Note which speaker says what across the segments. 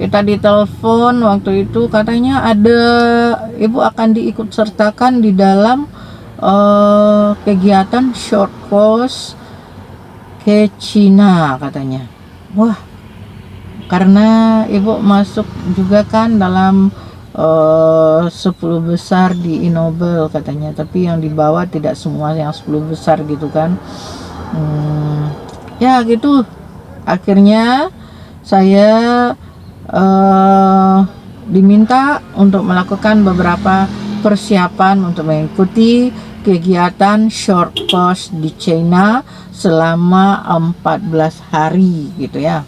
Speaker 1: kita ditelepon waktu itu, katanya ada ibu akan diikut sertakan di dalam kegiatan short course ke Cina katanya. Wah, karena ibu masuk juga kan dalam 10 besar di Innobel katanya, tapi yang dibawa tidak semua yang 10 besar gitu kan. Ya gitu, akhirnya saya diminta untuk melakukan beberapa persiapan untuk mengikuti kegiatan short course di China selama 14 hari gitu ya.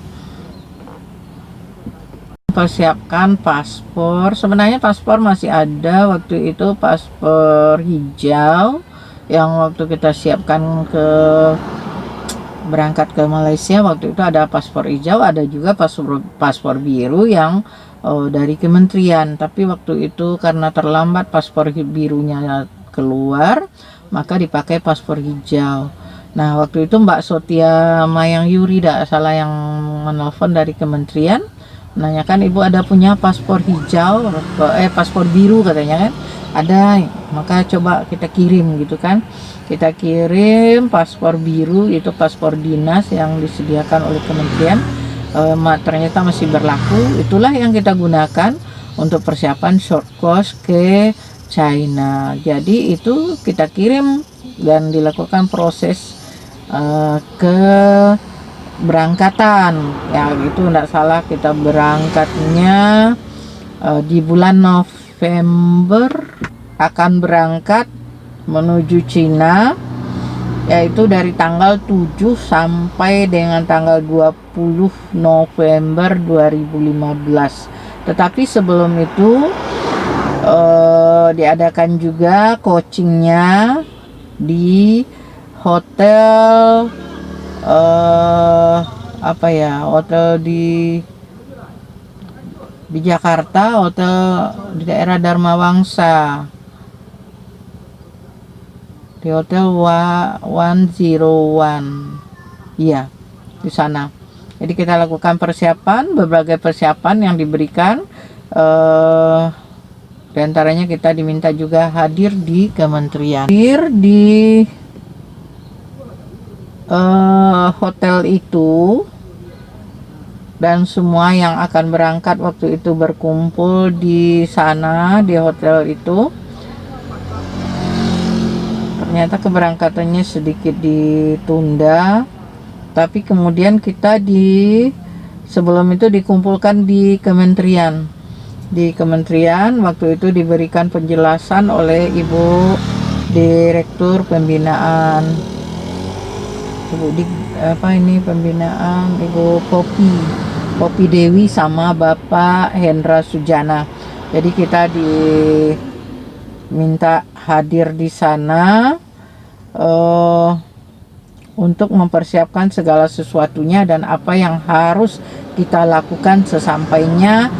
Speaker 1: Persiapkan paspor, sebenarnya paspor masih ada waktu itu, paspor hijau yang waktu kita siapkan ke berangkat ke Malaysia. Waktu itu ada paspor hijau, ada juga paspor biru yang dari kementerian, tapi waktu itu karena terlambat paspor birunya keluar, maka dipakai paspor hijau. Nah, waktu itu Mbak Sotia Mayang Yuri tidak salah yang menelpon dari kementerian, menanyakan ibu ada punya paspor hijau, paspor biru katanya kan ada, maka coba kita kirim gitu kan. Kita kirim paspor biru, itu paspor dinas yang disediakan oleh kementerian, ternyata masih berlaku. Itulah yang kita gunakan untuk persiapan short course ke China. Jadi itu kita kirim dan dilakukan proses ke berangkatan ya, itu tidak salah kita berangkatnya di bulan November, akan berangkat menuju Cina yaitu dari tanggal 7 sampai dengan tanggal 20 November 2015. Tetapi sebelum itu diadakan juga coachingnya di hotel hotel di Jakarta, hotel di daerah Dharma Wangsa, di hotel 101, iya di sana. Jadi kita lakukan persiapan, berbagai persiapan yang diberikan. Di antaranya kita diminta juga hadir di kementerian, hadir di hotel itu, dan semua yang akan berangkat waktu itu berkumpul di sana di hotel itu. Ternyata keberangkatannya sedikit ditunda, tapi kemudian kita sebelum itu dikumpulkan di kementerian. Di kementerian waktu itu diberikan penjelasan oleh Ibu Direktur Pembinaan, pembinaan Ibu Poppy Dewi sama Bapak Hendra Sujana. Jadi kita diminta hadir di sana untuk mempersiapkan segala sesuatunya dan apa yang harus kita lakukan sesampainya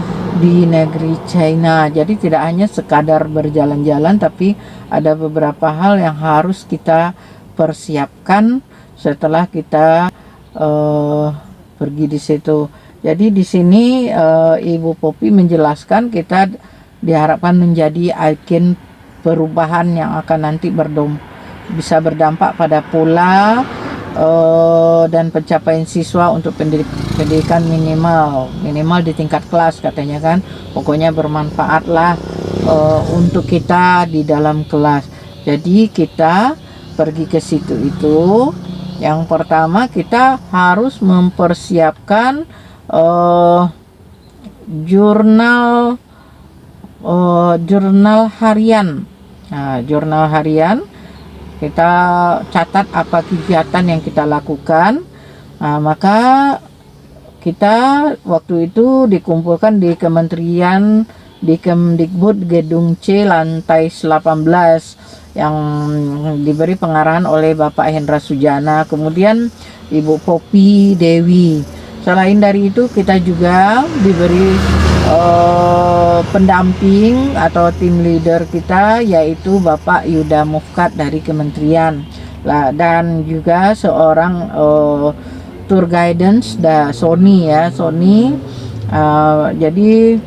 Speaker 1: di negeri China. Jadi tidak hanya sekadar berjalan-jalan, tapi ada beberapa hal yang harus kita persiapkan setelah kita pergi di situ. Jadi di sini Ibu Poppy menjelaskan kita diharapkan menjadi agen perubahan yang akan nanti bisa berdampak pada pola dan pencapaian siswa untuk pendidikan minimal di tingkat kelas katanya kan. Pokoknya bermanfaatlah untuk kita di dalam kelas. Jadi kita pergi ke situ itu. Yang pertama kita harus mempersiapkan jurnal harian. Nah, jurnal harian kita catat apa kegiatan yang kita lakukan. Nah, maka kita waktu itu dikumpulkan di kementerian, di Kemdikbud Gedung C lantai 18 yang diberi pengarahan oleh Bapak Hendra Sujana, kemudian Ibu Poppy Dewi. Selain dari itu kita juga diberi pendamping atau tim leader kita, yaitu Bapak Yuda Mufkat dari kementerian dan juga seorang tour guidance Sony Jadi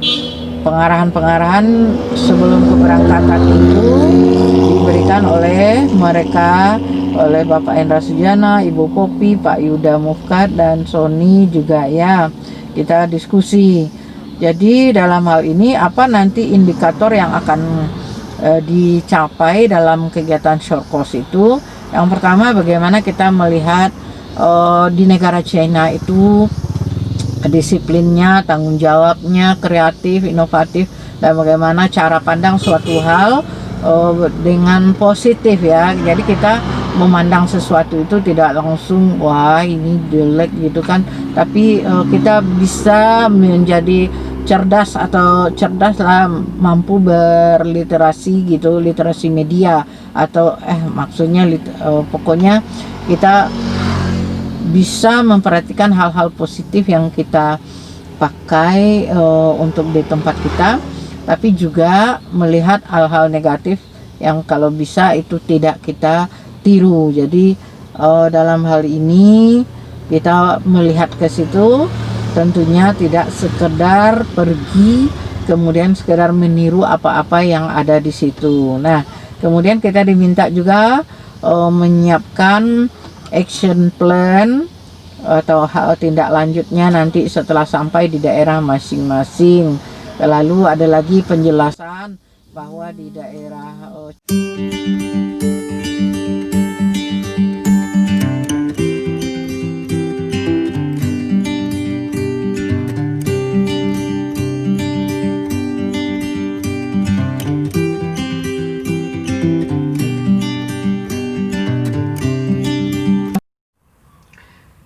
Speaker 1: pengarahan-pengarahan sebelum keberangkatan itu diberikan oleh mereka, oleh Bapak Endra Sujana, Ibu Popi, Pak Yuda Mufkat, dan Sony juga ya. Kita diskusi. Jadi dalam hal ini apa nanti indikator yang akan dicapai dalam kegiatan short course itu? Yang pertama, bagaimana kita melihat di negara China itu disiplinnya, tanggung jawabnya, kreatif, inovatif, dan bagaimana cara pandang suatu hal dengan positif ya. Jadi kita memandang sesuatu itu tidak langsung wah ini jelek gitu kan, tapi kita bisa menjadi cerdas lah, mampu berliterasi gitu, literasi media atau maksudnya pokoknya kita bisa memperhatikan hal-hal positif yang kita pakai untuk di tempat kita, tapi juga melihat hal-hal negatif yang kalau bisa itu tidak kita tiru. Jadi dalam hal ini kita melihat ke situ, tentunya tidak sekedar pergi kemudian sekedar meniru apa-apa yang ada di situ. Nah, kemudian kita diminta juga menyiapkan action plan atau hal tindak lanjutnya nanti setelah sampai di daerah masing-masing. Lalu ada lagi penjelasan bahwa di daerah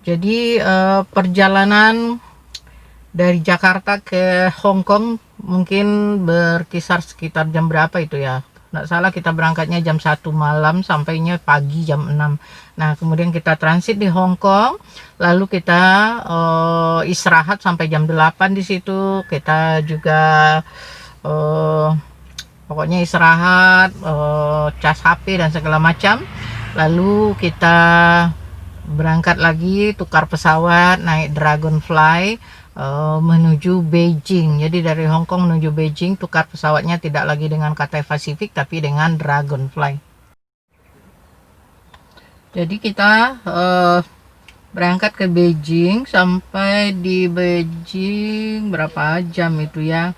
Speaker 1: jadi perjalanan dari Jakarta ke Hong Kong mungkin berkisar sekitar jam berapa itu ya? Nggak salah kita berangkatnya jam 1 malam, sampainya pagi jam 6. Nah, kemudian kita transit di Hong Kong, lalu kita istirahat sampai jam 8 di situ. Kita juga pokoknya istirahat, cas HP dan segala macam. Lalu kita berangkat lagi, tukar pesawat, naik Dragonfly menuju Beijing. Jadi dari Hong Kong menuju Beijing, tukar pesawatnya tidak lagi dengan Cathay Pacific tapi dengan Dragonfly. Jadi kita berangkat ke Beijing, sampai di Beijing berapa jam itu ya?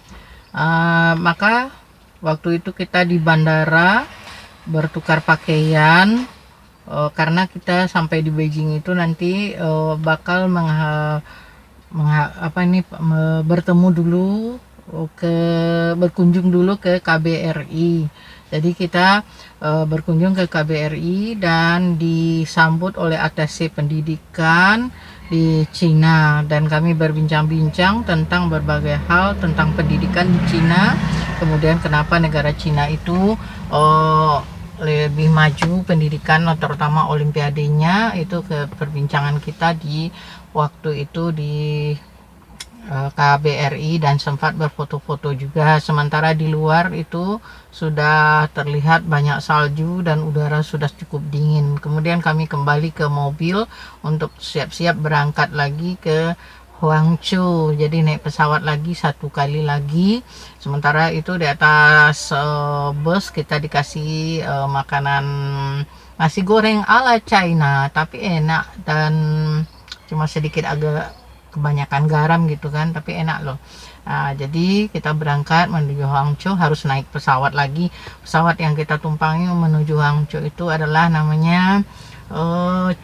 Speaker 1: Maka waktu itu kita di bandara bertukar pakaian. Karena kita sampai di Beijing itu nanti bakal bertemu dulu berkunjung dulu ke KBRI. Jadi kita berkunjung ke KBRI dan disambut oleh atase pendidikan di Cina, dan kami berbincang-bincang tentang berbagai hal tentang pendidikan di Cina, kemudian kenapa negara Cina itu lebih maju pendidikan, terutama olimpiadenya. Itu ke perbincangan kita di waktu itu di KBRI, dan sempat berfoto-foto juga. Sementara di luar itu sudah terlihat banyak salju dan udara sudah cukup dingin. Kemudian kami kembali ke mobil untuk siap-siap berangkat lagi ke Huangzhou. Jadi naik pesawat lagi satu kali lagi. Sementara itu di atas bus kita dikasih makanan nasi goreng ala China, tapi enak dan cuma sedikit agak kebanyakan garam gitu kan, tapi enak loh. Nah, jadi kita berangkat menuju Huangzhou, harus naik pesawat lagi. Pesawat yang kita tumpangi menuju Huangzhou itu adalah namanya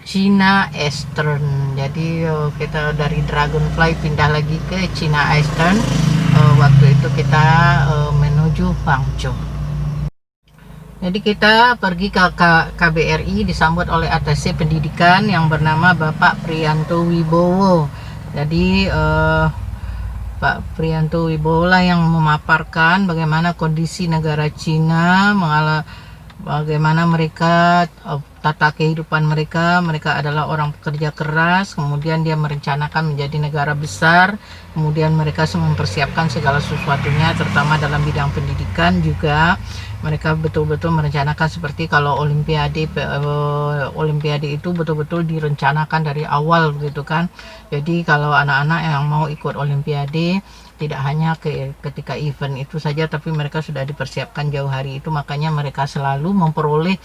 Speaker 1: China Eastern. Jadi kita dari Dragonfly pindah lagi ke China Eastern. Waktu itu kita menuju Huangzhou. Jadi kita pergi ke KBRI disambut oleh atase pendidikan yang bernama Bapak Priyanto Wibowo. Jadi Pak Priyanto Wibowo lah yang memaparkan bagaimana kondisi negara Cina, bagaimana mereka tata kehidupan mereka adalah orang pekerja keras, kemudian dia merencanakan menjadi negara besar, kemudian mereka mempersiapkan segala sesuatunya terutama dalam bidang pendidikan juga. mereka betul-betul merencanakan, seperti kalau Olimpiade itu betul-betul direncanakan dari awal gitu kan. Jadi kalau anak-anak yang mau ikut Olimpiade tidak hanya ketika event itu saja, tapi mereka sudah dipersiapkan jauh hari itu, makanya mereka selalu memperoleh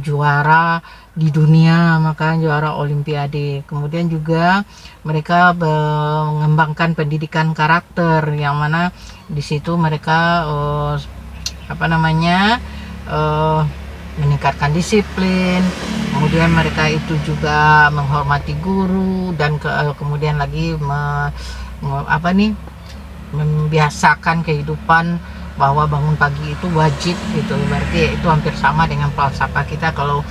Speaker 1: juara di dunia, maka juara Olimpiade. Kemudian juga mereka mengembangkan pendidikan karakter, yang mana di situ mereka meningkatkan disiplin, kemudian mereka itu juga menghormati guru, dan kemudian lagi membiasakan kehidupan bahwa bangun pagi itu wajib gitu. Berarti itu hampir sama dengan falsafah kita, kalau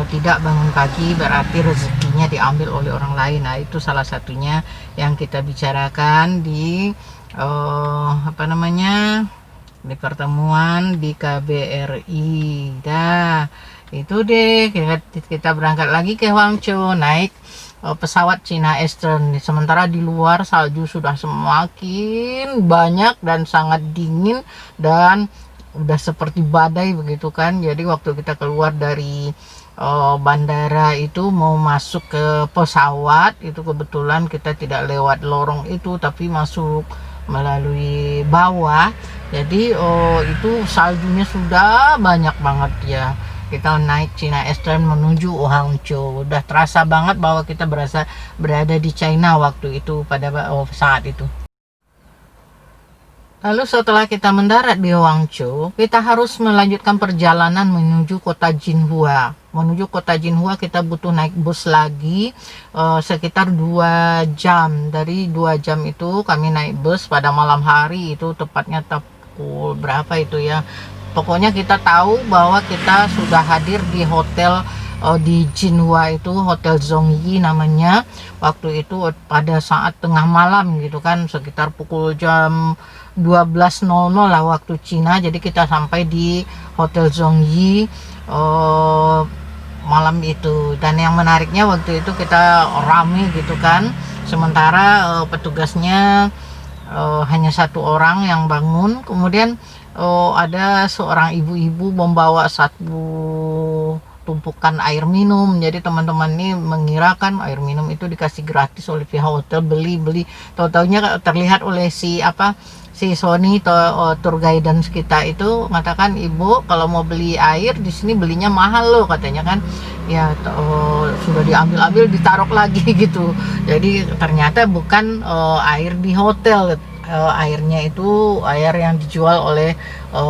Speaker 1: tidak bangun pagi berarti rezekinya diambil oleh orang lain. Nah, itu salah satunya yang kita bicarakan di di pertemuan di KBRI. Itu deh, kita berangkat lagi ke Guangzhou, naik pesawat China Eastern. Sementara di luar salju sudah semakin banyak dan sangat dingin dan udah seperti badai begitu kan. Jadi waktu kita keluar dari bandara itu mau masuk ke pesawat itu, kebetulan kita tidak lewat lorong itu tapi masuk melalui bawah. Jadi itu saljunya sudah banyak banget ya. Kita naik China Eastern menuju Guangzhou, udah terasa banget bahwa kita berada di China waktu itu pada saat itu. Lalu setelah kita mendarat di Guangzhou, kita harus melanjutkan perjalanan menuju kota Jinhua. Menuju kota Jinhua kita butuh naik bus lagi sekitar 2 jam. Dari 2 jam itu kami naik bus pada malam hari, itu tepatnya pukul berapa itu ya. Pokoknya kita tahu bahwa kita sudah hadir di hotel di Jinhua itu, Hotel Zhongyi namanya. Waktu itu pada saat tengah malam gitu kan, sekitar pukul jam 12.00 lah waktu Cina. Jadi kita sampai di Hotel Zhongyi malam itu. Dan yang menariknya waktu itu kita rame gitu kan, sementara petugasnya hanya 1 orang yang bangun. Kemudian ada seorang ibu-ibu membawa 1 tumpukan air minum. Jadi teman-teman ini mengirakan air minum itu dikasih gratis oleh pihak hotel, beli. Tahu-taunya terlihat oleh si Sony tour guidance kita itu mengatakan, "Ibu, kalau mau beli air di sini belinya mahal loh," katanya kan. Ya sudah diambil ditaruh lagi gitu. Jadi ternyata bukan air di hotel. Airnya itu air yang dijual oleh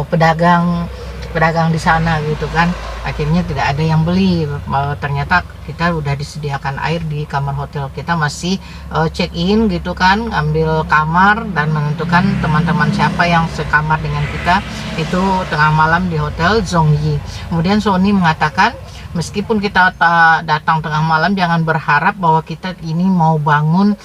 Speaker 1: pedagang di sana gitu kan. Akhirnya tidak ada yang beli. Ternyata kita udah disediakan air di kamar hotel. Kita masih check in gitu kan, ambil kamar dan menentukan teman-teman siapa yang sekamar dengan kita itu tengah malam di Hotel Zhongyi. Kemudian Sony mengatakan, meskipun kita datang tengah malam, jangan berharap bahwa kita ini mau bangun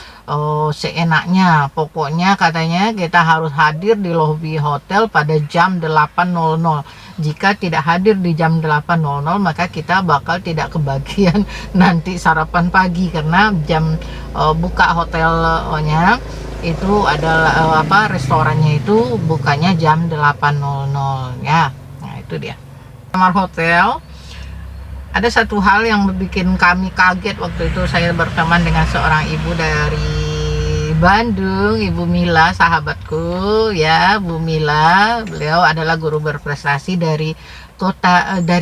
Speaker 1: seenaknya. Pokoknya katanya kita harus hadir di lobi hotel pada jam 8.00. Jika tidak hadir di jam 8.00 maka kita bakal tidak kebagian nanti sarapan pagi, karena jam buka hotelnya itu adalah restorannya itu bukanya jam 8.00 ya. Nah itu dia. Kamar hotel ada satu hal yang bikin kami kaget. Waktu itu saya berteman dengan seorang ibu dari Bandung, Ibu Mila, sahabatku ya, Bu Mila. Beliau adalah guru berprestasi dari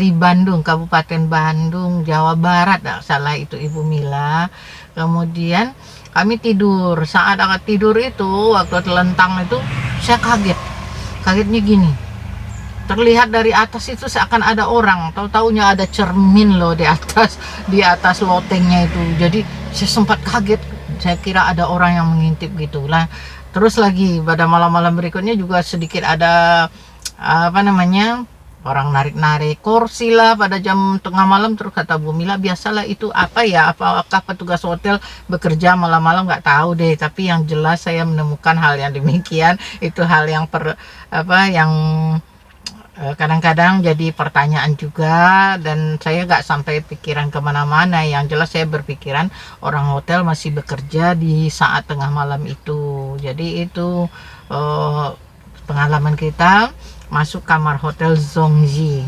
Speaker 1: Bandung, Kabupaten Bandung, Jawa Barat, tak salah itu Ibu Mila. Kemudian kami tidur. Saat akan tidur itu, waktu telentang itu, saya kagetnya gini. Terlihat dari atas itu seakan ada orang, tahu-taunya ada cermin loh di atas lotengnya itu. Jadi saya sempat kaget, saya kira ada orang yang mengintip gitulah. Terus lagi pada malam-malam berikutnya juga sedikit ada orang narik-narik kursi lah pada jam tengah malam. Terus kata Bu Mila, biasalah itu apakah petugas hotel bekerja malam-malam, nggak tahu deh, tapi yang jelas saya menemukan hal yang demikian. Itu hal yang kadang-kadang jadi pertanyaan juga, dan saya nggak sampai pikiran kemana-mana. Yang jelas saya berpikiran orang hotel masih bekerja di saat tengah malam itu. Jadi itu pengalaman kita masuk kamar hotel Zhongji.